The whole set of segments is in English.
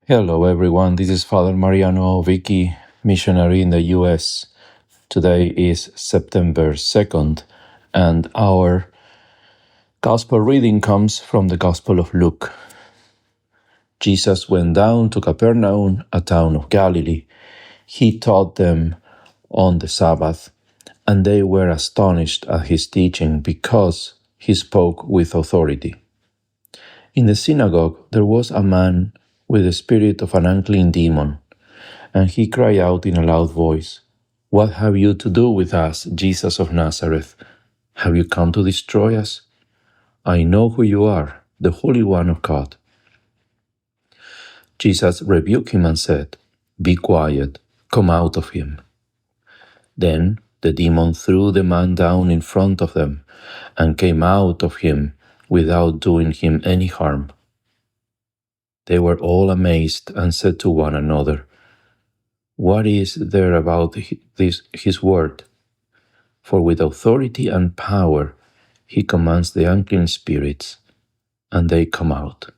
Hello everyone, this is Father Mariano Vicky, missionary in the US. Today is September 2nd, and our Gospel reading comes from the Gospel of Luke. Jesus went down to Capernaum, a town of Galilee. He taught them on the Sabbath, and they were astonished at his teaching because he spoke with authority. In the synagogue there was a man with the spirit of an unclean demon, and he cried out in a loud voice, "What have you to do with us, Jesus of Nazareth? Have you come to destroy us? I know who you are, the Holy One of God." Jesus rebuked him and said, "Be quiet, come out of him." Then the demon threw the man down in front of them and came out of him without doing him any harm. They were all amazed and said to one another, "What is there about his word? For with authority and power he commands the unclean spirits, and they come out."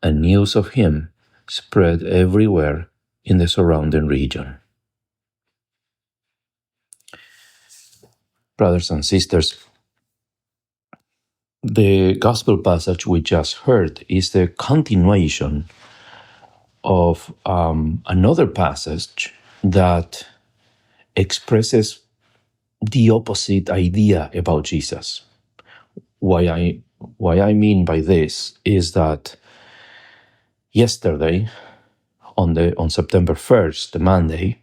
And news of him spread everywhere in the surrounding region. Brothers and sisters, the gospel passage we just heard is the continuation of another passage that expresses the opposite idea about Jesus. What I mean by this is that yesterday, on September 1st, the Monday,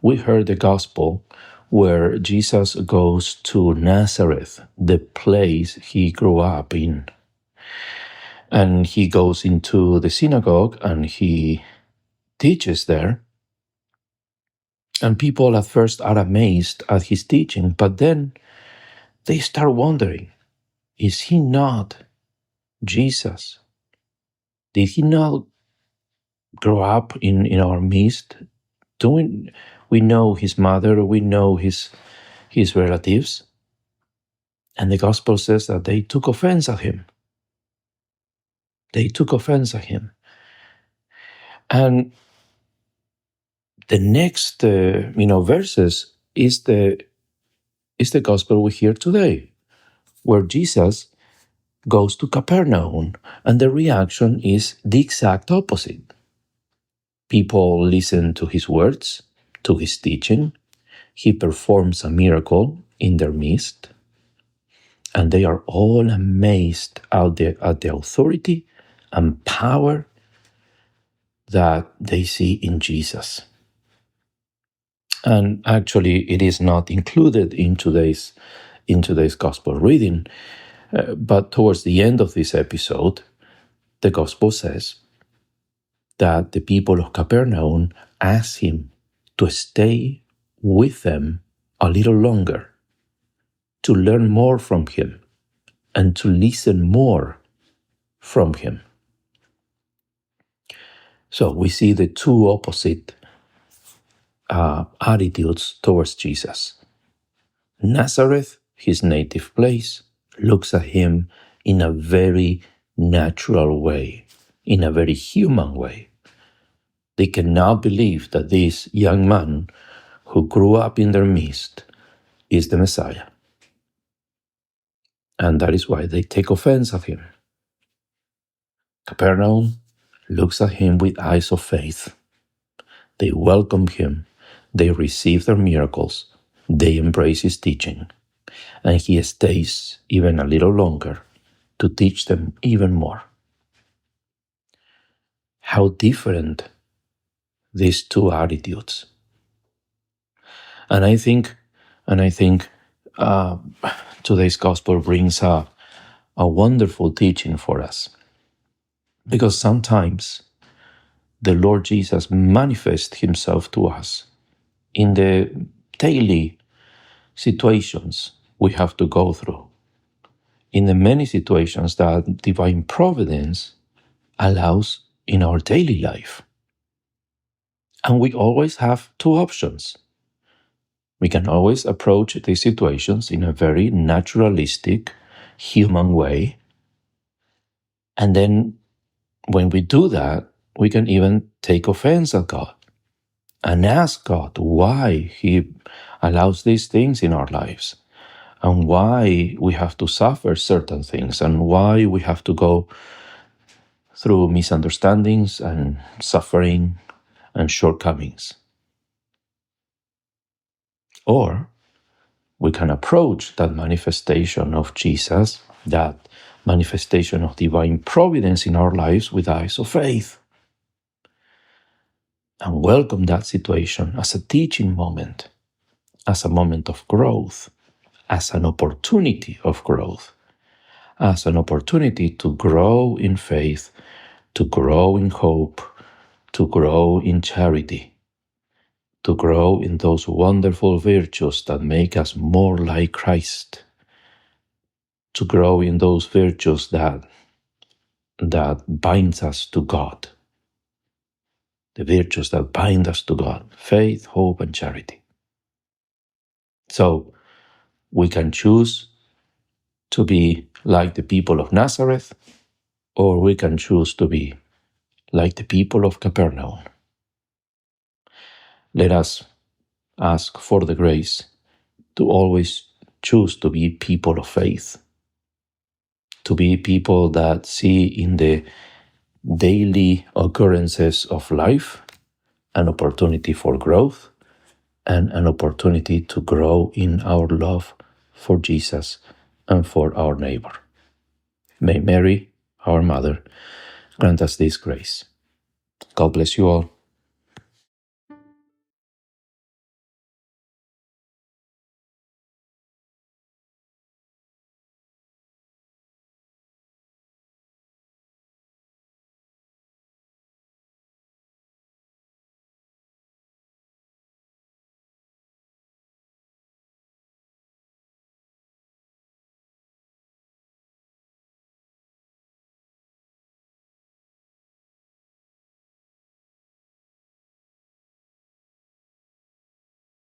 we heard the gospel where Jesus goes to Nazareth, the place he grew up in. And he goes into the synagogue and he teaches there. And people at first are amazed at his teaching, but then they start wondering, is he not Jesus? Did he not grow up in our midst? We know his mother, we know his relatives, and the gospel says that they took offense at him. They took offense at him. And the next verses is the gospel we hear today, where Jesus goes to Capernaum, and the reaction is the exact opposite. People listen to his words, to his teaching. He performs a miracle in their midst, and they are all amazed at the authority and power that they see in Jesus. And actually, it is not included in today's gospel reading, but towards the end of this episode, the gospel says that the people of Capernaum asked him to stay with them a little longer, to learn more from him, and to listen more from him. So we see the two opposite attitudes towards Jesus. Nazareth, his native place, looks at him in a very natural way, in a very human way. They cannot believe that this young man who grew up in their midst is the Messiah. And that is why they take offense at him. Capernaum looks at him with eyes of faith. They welcome him. They receive their miracles. They embrace his teaching. And he stays even a little longer to teach them even more. How different these two attitudes. And I think today's gospel brings a wonderful teaching for us. Because sometimes the Lord Jesus manifests himself to us in the daily situations we have to go through, in the many situations that divine providence allows in our daily life. And we always have two options. We can always approach these situations in a very naturalistic, human way. And then when we do that, We can even take offense at God and ask God why He allows these things in our lives, and why we have to suffer certain things, and why we have to go through misunderstandings and suffering and shortcomings. Or we can approach that manifestation of Jesus, that manifestation of divine providence in our lives with eyes of faith, and welcome that situation as a teaching moment, as a moment of growth, as an opportunity of growth, as an opportunity to grow in faith, to grow in hope, to grow in charity, to grow in those wonderful virtues that make us more like Christ, to grow in those virtues that binds us to God, the virtues that bind us to God, faith, hope, and charity. So we can choose to be like the people of Nazareth, or we can choose to be like the people of Capernaum. Let us ask for the grace to always choose to be people of faith, to be people that see in the daily occurrences of life an opportunity for growth and an opportunity to grow in our love for Jesus and for our neighbor. May Mary, our Mother, grant us this grace. God bless you all.